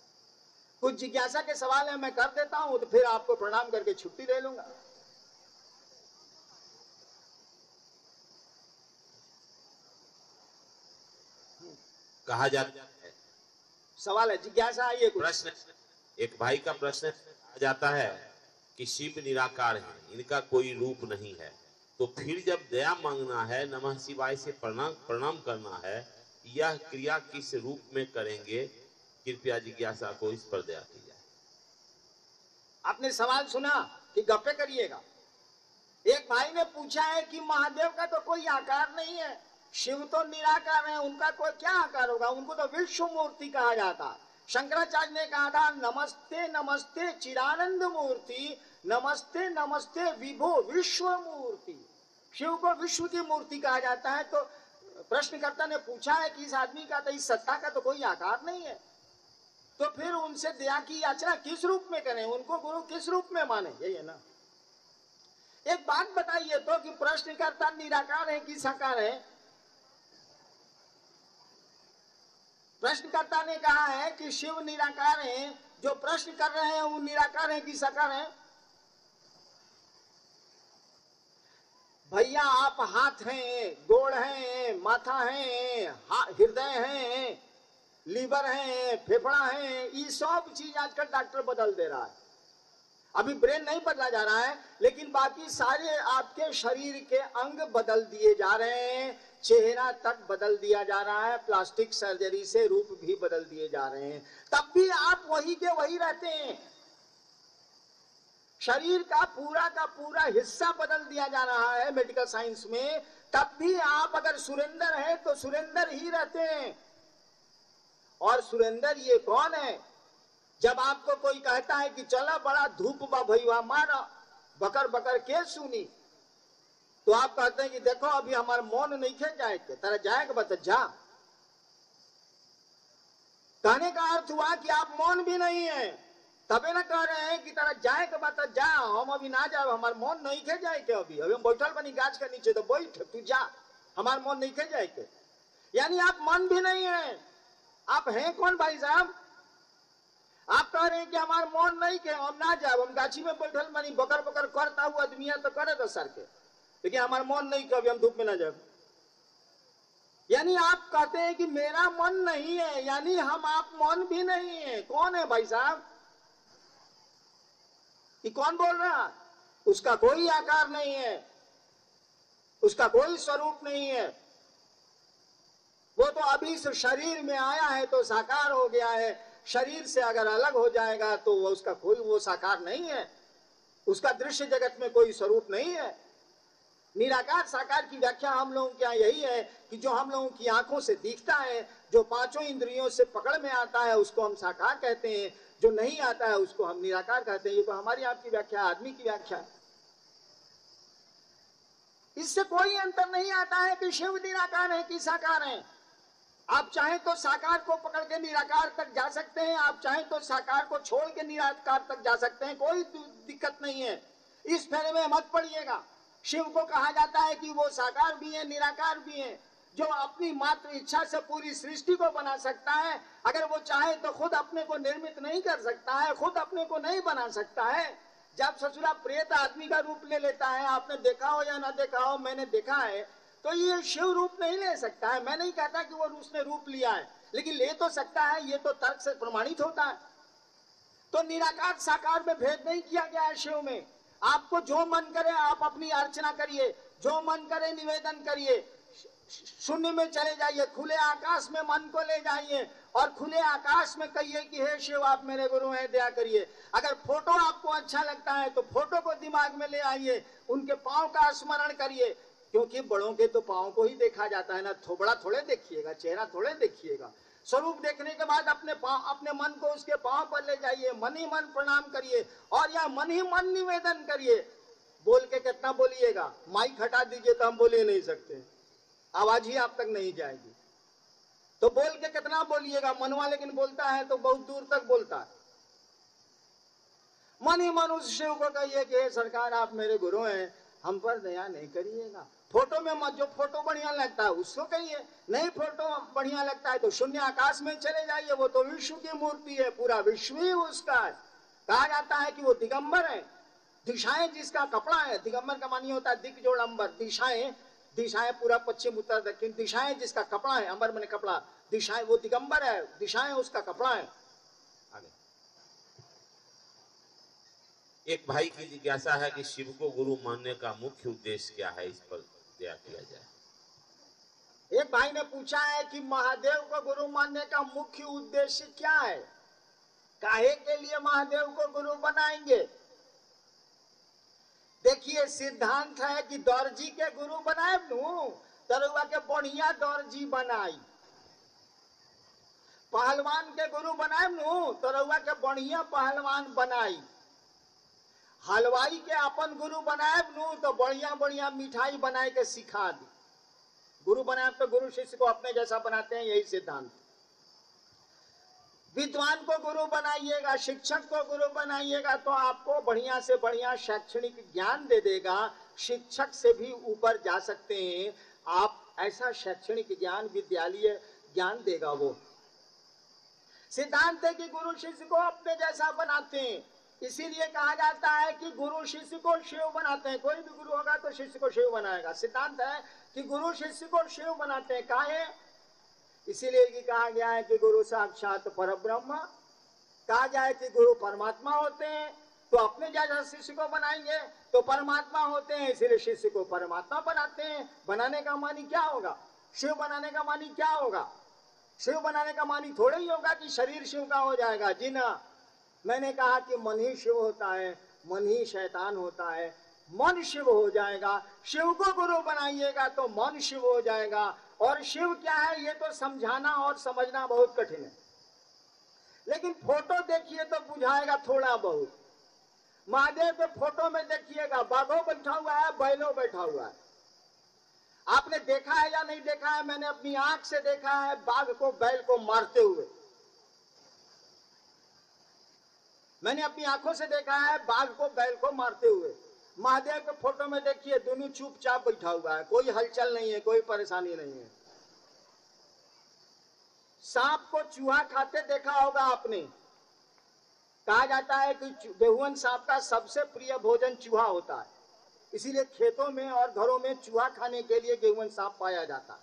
कुछ जिज्ञासा के सवाल है, मैं कर देता हूं, तो फिर आपको प्रणाम करके छुट्टी दे लूंगा। कहा जाता है, सवाल है, जिज्ञासा आइए। प्रश्न, एक भाई का प्रश्न आ जाता है कि शिव निराकार है, इनका कोई रूप नहीं है, तो फिर जब दया मांगना है, नमः शिवाय से प्रणाम करना है, यह क्रिया किस रूप में करेंगे? कृपया जिज्ञासा को इस पर दया की जाए। आपने सवाल सुना कि गप्पे करिएगा। एक भाई ने पूछा है कि महादेव का तो कोई आकार नहीं है, शिव तो निराकार है, उनका कोई क्या आकार होगा? उनको तो विश्व मूर्ति कहा जाता है। शंकराचार्य ने कहा था नमस्ते नमस्ते चिदानंद मूर्ति, नमस्ते नमस्ते विभो विश्व मूर्ति। शिव को विश्व की मूर्ति कहा जाता है। तो प्रश्नकर्ता ने पूछा है कि इस आदमी का तो, इस सत्ता का तो कोई आकार नहीं है, तो फिर उनसे दया की याचना किस रूप में करें, उनको गुरु किस रूप में माने? यही है ना। एक बात बताइए तो कि प्रश्नकर्ता निराकार है कि साकार है? प्रश्नकर्ता ने कहा है कि शिव निराकार है, जो प्रश्न कर रहे हैं वो निराकार है कि साकार है? भैया आप हाथ हैं, गोड़ हैं, माथा है, हृदय है, लीवर है, फेफड़ा है, ये सब चीज आजकल डॉक्टर बदल दे रहा है। अभी ब्रेन नहीं बदला जा रहा है, लेकिन बाकी सारे आपके शरीर के अंग बदल दिए जा रहे हैं, चेहरा तक बदल दिया जा रहा है, प्लास्टिक सर्जरी से रूप भी बदल दिए जा रहे हैं, तब भी आप वही के वही रहते हैं। शरीर का पूरा हिस्सा बदल दिया जा रहा है मेडिकल साइंस में, तब भी आप अगर सुरेंद्र हैं तो सुरेंद्र ही रहते हैं। और सुरेंद्र ये कौन है? जब आपको कोई कहता है कि चला बड़ा धूप बा भैया मारा बकर बकर के सुनी, तो आप कहते हैं कि देखो अभी हमारा मन नहीं खे जाए के तेरा जाएगा बता जा। कहने का अर्थ हुआ कि आप मौन भी नहीं है, तबे ना कह रहे हैं कि तेरा जाए के बता जा, हम अभी ना जाए, हमार मन नहीं खे जाए के, अभी हम बैठल बनी गाछ के नीचे, तो बैठ तू जा, हमार मन नहीं खे जाए के। यानी आप मन भी नहीं है। आप हैं कौन भाई साहब? आप कह रहे हैं कि हमार मन नहीं के, हम ना जाए, हम गाछी में बैठल बनी बकर बकर करता हुआ आदमी तो करे तो सर के, लेकिन हमारा मन नहीं के, अभी हम धूप में ना जाए। यानी आप कहते हैं कि मेरा मन नहीं है, यानी हम आप मन भी नहीं है। कौन है भाई साहब? ये कौन बोल रहा? उसका कोई आकार नहीं है, उसका कोई स्वरूप नहीं है। वो तो अभी इस शरीर में आया है तो साकार हो गया है, शरीर से अगर अलग हो जाएगा तो वो उसका कोई वो साकार नहीं है, उसका दृश्य जगत में कोई स्वरूप नहीं है। निराकार साकार की व्याख्या हम लोगों के यहाँ यही है कि जो हम लोगों की आंखों से दिखता है, जो पांचों इंद्रियों से पकड़ में आता है, उसको हम साकार कहते हैं, जो नहीं आता है उसको हम निराकार कहते हैं। ये तो हमारी आपकी व्याख्या, आदमी की व्याख्या है। इससे कोई अंतर नहीं आता है कि शिव निराकार है कि साकार है। आप चाहें तो साकार को पकड़ के निराकार तक जा सकते हैं, आप चाहें तो साकार को छोड़ के निराकार तक जा सकते हैं, कोई दिक्कत नहीं है। इस फेरे में मत पड़िएगा। शिव को कहा जाता है कि वो साकार भी है, निराकार भी है, जो अपनी मात्र इच्छा से पूरी सृष्टि को बना सकता है। अगर वो चाहे तो खुद अपने को निर्मित नहीं कर सकता है, खुद अपने को नहीं बना सकता है। जब ससुरा प्रेत आदमी का रूप ले लेता है, आपने देखा हो या ना देखा हो, मैंने देखा है, तो ये शिव रूप नहीं ले सकता है। मैं नहीं कहता कि वो उसने रूप लिया है, लेकिन ले तो सकता है, ये तो तर्क से प्रमाणित होता है। तो निराकार साकार में भेद नहीं किया गया है शिव में। आपको जो मन करे आप अपनी अर्चना करिए, जो मन करे निवेदन करिए, शून्य में चले जाइए, खुले आकाश में मन को ले जाइए और खुले आकाश में कहिए कि हे शिव आप मेरे गुरु हैं, दया करिए। अगर फोटो आपको अच्छा लगता है तो फोटो को दिमाग में ले आइए, उनके पांव का स्मरण करिए, क्योंकि बड़ों के तो पांव को ही देखा जाता है ना, थोबड़ा थोड़े देखिएगा, चेहरा थोड़े देखिएगा। स्वरूप देखने के बाद अपने मन को उसके पांव पर ले जाइए, मन ही मन प्रणाम करिए और या मन ही मन निवेदन करिए। बोल के कितना बोलिएगा? माइक हटा दीजिए तो हम बोल ही नहीं सकते, आवाज ही आप तक नहीं जाएगी। तो बोल के कितना बोलिएगा? मनवा लेकिन बोलता है तो बहुत दूर तक बोलता है। मन ही मन उस शिव को कहिए कि हे सरकार आप मेरे गुरु हैं, हम पर दया नहीं करिएगा। फोटो में मत, जो फोटो बढ़िया लगता है उसको कहिए, नहीं फोटो बढ़िया लगता है तो शून्य आकाश में चले जाइए, वो तो विश्व की मूर्ति है, पूरा विश्व ही उसका है। कहा जाता है कि वो दिगंबर है, दिशाएं जिसका कपड़ा है। दिगंबर का मानी होता है दिक जोड़ अंबर, दिशाएं, दिशाएं पूरा पश्चिम उत्तर दक्षिण, दिशाएं जिसका कपड़ा है, अंबर मैंने कपड़ा, दिशाएं वो दिगंबर है, दिशाएं उसका कपड़ा है। आगे एक भाई की जिज्ञासा है कि शिव को गुरु मानने का मुख्य उद्देश्य क्या है, इस पर दया किया जाए। एक भाई ने पूछा है कि महादेव को गुरु मानने का मुख्य उद्देश्य क्या है, काहे के लिए महादेव को गुरु बनाएंगे? देखिए सिद्धांत है कि दर्जी के गुरु बनाए नू, तरुआ के बढ़िया दर्जी बनाई। पहलवान के गुरु बनाए नू, तरुआ के बढ़िया पहलवान बनाई। हलवाई के अपन गुरु बनाए नू तो बढ़िया बढ़िया मिठाई बनाए के सिखा दी। गुरु बनाए तो गुरु शिष्य को अपने जैसा बनाते हैं, यही सिद्धांत। विद्वान को गुरु बनाइएगा, शिक्षक को गुरु बनाइएगा तो आपको बढ़िया से बढ़िया शैक्षणिक ज्ञान दे देगा, शिक्षक से भी ऊपर जा सकते हैं आप। ऐसा शैक्षणिक ज्ञान, विद्यालय ज्ञान देगा वो। सिद्धांत है कि गुरु शिष्य को अपने जैसा बनाते हैं, इसीलिए कहा जाता है कि गुरु शिष्य को शिव बनाते हैं। कोई भी गुरु होगा तो शिष्य को शिव बनाएगा। सिद्धांत है कि गुरु शिष्य को शिव बनाते हैं। काहे? इसीलिए कि कहा गया है कि गुरु साक्षात परब्रह्म, कहा जाए कि गुरु परमात्मा होते हैं, तो अपने जैसा शिष्य को बनाएंगे तो परमात्मा होते हैं, इसीलिए शिष्य को परमात्मा बनाते हैं। बनाने का मानी क्या होगा? शिव बनाने का मानी क्या होगा? शिव बनाने का मानी थोड़ा ही होगा कि शरीर शिव का हो जाएगा। जी ना, मैंने कहा कि मन ही शिव होता है, मन ही शैतान होता है। मन शिव हो जाएगा, शिव को गुरु बनाइएगा तो मन शिव हो जाएगा। और शिव क्या है ये तो समझाना और समझना बहुत कठिन है, लेकिन फोटो देखिए तो बुझाएगा थोड़ा बहुत। महादेव के फोटो में देखिएगा, बाघो बैठा हुआ है, बैलो बैठा हुआ है। आपने देखा है या नहीं देखा है? मैंने अपनी आंख से देखा है बाघ को बैल को मारते हुए। मैंने अपनी आंखों से देखा है बाघ को बैल को मारते हुए। महादेव के फोटो में देखिए, दोनों चुपचाप बैठा हुआ है, कोई हलचल नहीं है, कोई परेशानी नहीं है। सांप को चूहा खाते देखा होगा आपने। कहा जाता है कि बेहुअन सांप का सबसे प्रिय भोजन चूहा होता है, इसीलिए खेतों में और घरों में चूहा खाने के लिए बेहुअन सांप पाया जाता है।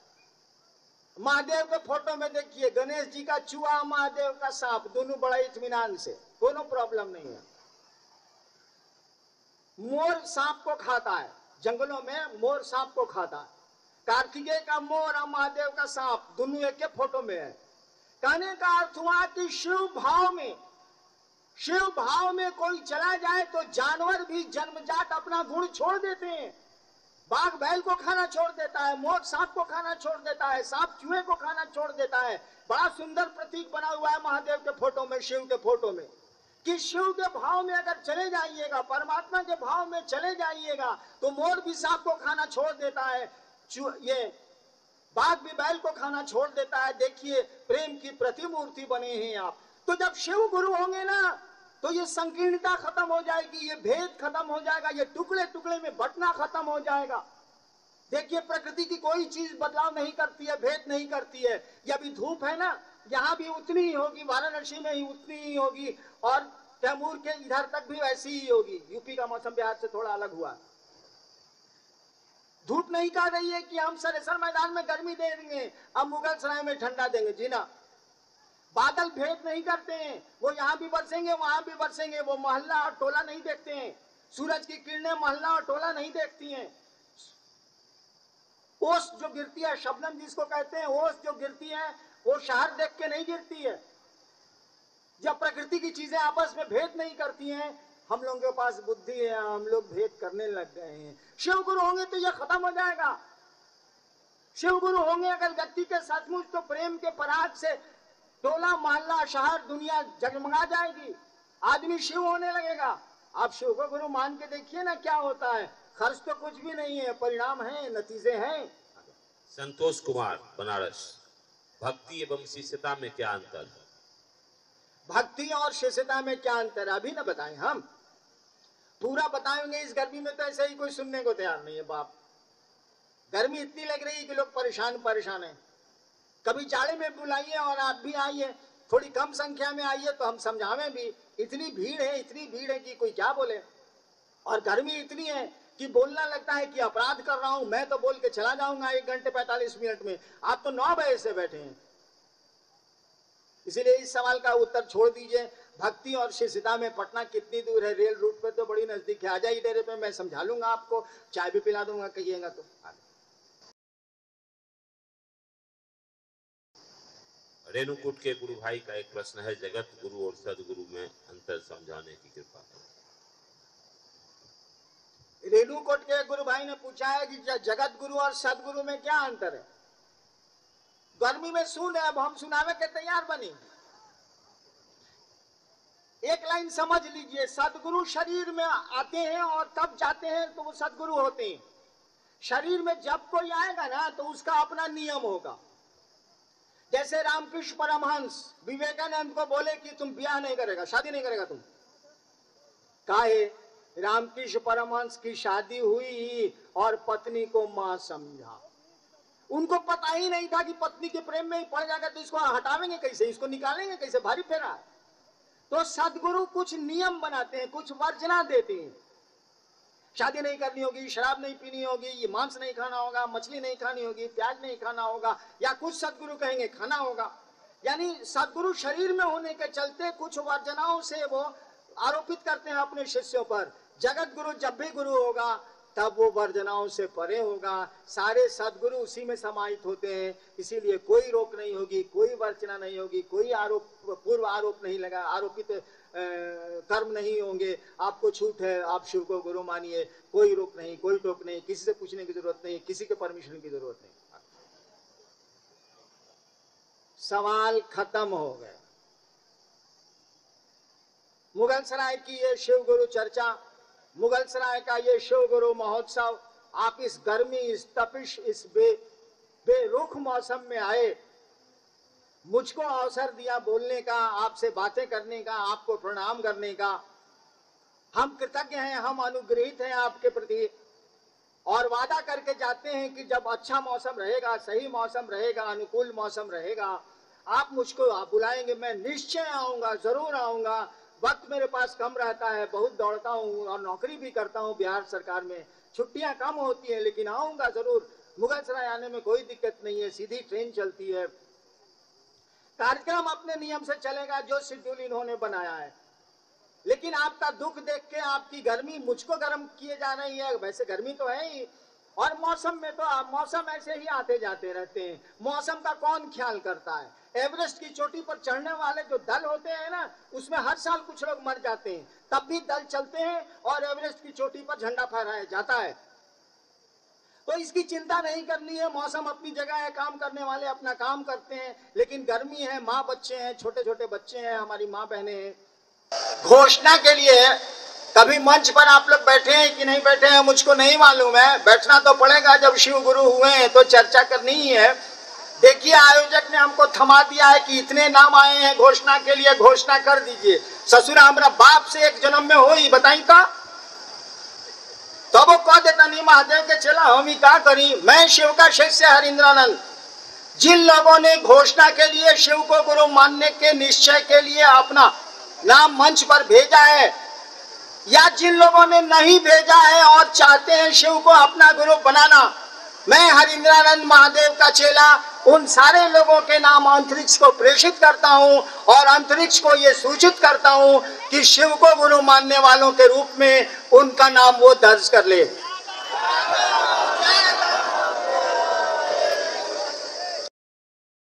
महादेव के फोटो में देखिए, गणेश जी का चूहा, महादेव का सांप, दोनों बड़ा इत्मीनान से, कोनो प्रॉब्लम नहीं है। मोर सांप को खाता है, जंगलों में मोर सांप को खाता है। कार्तिकेय का मोर और महादेव का सांप दोनों एक के फोटो में है। कहने का अर्थ हुआ कि शिव भाव में कोई चला जाए तो जानवर भी जन्मजात अपना गुण छोड़ देते हैं। बाघ बैल को खाना छोड़ देता है, मोर सांप को खाना छोड़ देता है, सांप चूहे को खाना छोड़ देता है। बड़ा सुंदर प्रतीक बना हुआ है महादेव के फोटो में, शिव के फोटो में, कि शिव के भाव में अगर चले जाइएगा, परमात्मा के भाव में चले जाइएगा तो मोर भी सांप को खाना छोड़ देता है, ये बाघ भी बैल को खाना छोड़ देता है। देखिए प्रेम की प्रतिमूर्ति बने हैं आप। तो जब शिव गुरु होंगे ना तो ये संकीर्णता खत्म हो जाएगी, ये भेद खत्म हो जाएगा, ये टुकड़े टुकड़े में बंटना खत्म हो जाएगा। देखिए प्रकृति की कोई चीज बदलाव नहीं करती है, भेद नहीं करती है। ये अभी धूप है ना, यहाँ भी उतनी ही होगी, वाराणसी में ही उतनी ही होगी, और कैमूर के इधर तक भी वैसी ही होगी। यूपी का मौसम बिहार से थोड़ा अलग हुआ। धूप नहीं कह रही है कि हम सरेसर मैदान में गर्मी दे देंगे, अब मुगलसराय में ठंडा देंगे। जी ना, बादल भेद नहीं करते हैं, वो यहाँ भी बरसेंगे वहां भी बरसेंगे, वो मोहल्ला और टोला नहीं देखते हैं। सूरज की किरणें मोहल्ला और टोला नहीं देखती हैं। ओस जो गिरती है, शबनम जिसको कहते हैं, ओस जो गिरती है वो शहर देख के नहीं गिरती है। जब प्रकृति की चीजें आपस में भेद नहीं करती हैं, हम लोगों के पास बुद्धि है, हम लोग भेद करने लग गए हैं। शिव गुरु होंगे तो यह खत्म हो जाएगा। शिव गुरु होंगे अगर व्यक्ति के सचमुच, तो प्रेम के पराग से टोला मोहल्ला शहर दुनिया जगमगा जाएगी, आदमी शिव होने लगेगा। आप शिव को गुरु मान के देखिए ना क्या होता है। खर्च तो कुछ भी नहीं है, परिणाम है, नतीजे हैं। संतोष कुमार, बनारस, भक्ति एवं शिष्यता में क्या अंतर है? भक्ति और शिष्यता में क्या अंतर है अभी ना बताएं, हम पूरा बताएंगे। इस गर्मी में तो ऐसे ही कोई सुनने को तैयार नहीं है। बाप, गर्मी इतनी लग रही है कि लोग परेशान हैं। कभी जाड़े में बुलाइए और आप भी आइए, थोड़ी कम संख्या में आइए तो हम समझावें भी। इतनी भीड़ है कि कोई क्या बोले। और गर्मी इतनी है कि बोलना लगता है कि अपराध कर रहा हूं, मैं तो बोल के चला जाऊंगा 1 घंटे 45 मिनट में, आप तो 9 बजे से बैठे हैं। इसीलिए इस सवाल का उत्तर छोड़ दीजिए। भक्ति और शिष्यता में पटना कितनी दूर है? रेल रूट पे तो बड़ी नजदीक है। आ जाइए डेरे पे, मैं समझा लूंगा आपको, चाय भी पिला दूंगा कहिएगा तो। रेणुकूट के गुरु भाई का एक प्रश्न है, जगत गुरु और सदगुरु में अंतर समझाने की कृपा करें। रेणुकूट के गुरु भाई ने पूछा है कि जगत गुरु और सदगुरु में क्या अंतर है। गर्मी में सुन, अब हम सुनावे के तैयार बनी। एक लाइन समझ लीजिए, सदगुरु शरीर में आते हैं और तब जाते हैं तो वो सदगुरु होते हैं। शरीर में जब कोई आएगा ना तो उसका अपना नियम होगा। जैसे रामकृष्ण परमहंस विवेकानंद को बोले कि तुम ब्याह नहीं करेगा, शादी नहीं करेगा तुम, काहे? रामकृष्ण परमहंस की शादी हुई और पत्नी को मां समझा। उनको पता ही नहीं था कि पत्नी के प्रेम में ही पड़ जाएगा तो इसको हटावेंगे कैसे, इसको निकालेंगे कैसे, भारी फेरा। तो सदगुरु कुछ नियम बनाते हैं, कुछ वर्जना देते हैं। शादी नहीं करनी होगी, शराब नहीं पीनी होगी, ये मांस नहीं खाना होगा, मछली नहीं खानी होगी, प्याज नहीं खाना होगा, या कुछ सदगुरु कहेंगे खाना होगा। यानी सदगुरु शरीर में होने के चलते कुछ वर्जनाओं से वो आरोपित करते हैं अपने शिष्यों पर। जगत गुरु जब भी गुरु होगा तब वो वर्जनाओं से परे होगा। सारे सदगुरु उसी में समाहित होते हैं, इसीलिए कोई रोक नहीं होगी, कोई वर्जना नहीं होगी, कोई आरोप पूर्व आरोप नहीं लगा, आरोपित कर्म नहीं होंगे। आपको छूट है, आप शिव को गुरु मानिए, कोई रोक नहीं, कोई टोक नहीं, किसी से पूछने की जरूरत नहीं, किसी के परमिशन की जरूरत नहीं। सवाल खत्म हो गया। मुगलसराय की ये शिव गुरु चर्चा, मुगलसराय का ये शिव गुरु महोत्सव, आप इस गर्मी, इस तपिश, इस बेरुख मौसम में आए, मुझको अवसर दिया बोलने का, आपसे बातें करने का, आपको प्रणाम करने का। हम कृतज्ञ हैं, हम अनुग्रहित हैं आपके प्रति, और वादा करके जाते हैं कि जब अच्छा मौसम रहेगा, सही मौसम रहेगा, अनुकूल मौसम रहेगा, आप मुझको आप बुलाएंगे, मैं निश्चय आऊंगा, जरूर आऊंगा। वक्त मेरे पास कम रहता है, बहुत दौड़ता हूँ और नौकरी भी करता हूँ बिहार सरकार में, छुट्टियां कम होती हैं, लेकिन आऊंगा जरूर। मुगलसराय आने में कोई दिक्कत नहीं है, सीधी ट्रेन चलती है। कार्यक्रम अपने नियम से चलेगा, जो शेड्यूल इन्होंने बनाया है। लेकिन आपका दुख देख के, आपकी गर्मी मुझको गर्म किए जा रही है, वैसे गर्मी तो है ही, और मौसम में तो मौसम ऐसे ही आते जाते रहते हैं। मौसम का कौन ख्याल करता है? एवरेस्ट की चोटी पर चढ़ने वाले जो दल होते हैं ना, उसमें हर साल कुछ लोग मर जाते हैं, तब भी दल चलते हैं और एवरेस्ट की चोटी पर झंडा फहराया जाता है। तो इसकी चिंता नहीं करनी है, मौसम अपनी जगह है, काम करने वाले अपना काम करते हैं। लेकिन गर्मी है, माँ बच्चे हैं, छोटे छोटे बच्चे हैं, हमारी माँ बहनें हैं। घोषणा के लिए कभी मंच पर आप लोग बैठे हैं कि नहीं बैठे हैं मुझको नहीं मालूम है, बैठना तो पड़ेगा, जब शिव गुरु हुए हैं तो चर्चा करनी ही है। देखिए, आयोजक ने हमको थमा दिया है कि इतने नाम आए हैं घोषणा के लिए, घोषणा कर दीजिए। ससुरा हमारा बाप से एक जन्म में हो ही बताई का, तो वो कह देता नहीं महादेव के चला, हम ही क्या करी। मैं शिव का शिष्य हरिंद्रानंद, जिन लोगों ने घोषणा के लिए शिव को गुरु मानने के निश्चय के लिए अपना नाम मंच पर भेजा है, या जिन लोगों ने नहीं भेजा है और चाहते हैं शिव को अपना गुरु बनाना, मैं हरिंद्रानंद महादेव का चेला उन सारे लोगों के नाम अंतरिक्ष को प्रेषित करता हूं और अंतरिक्ष को ये सूचित करता हूं कि शिव को गुरु मानने वालों के रूप में उनका नाम वो दर्ज कर ले।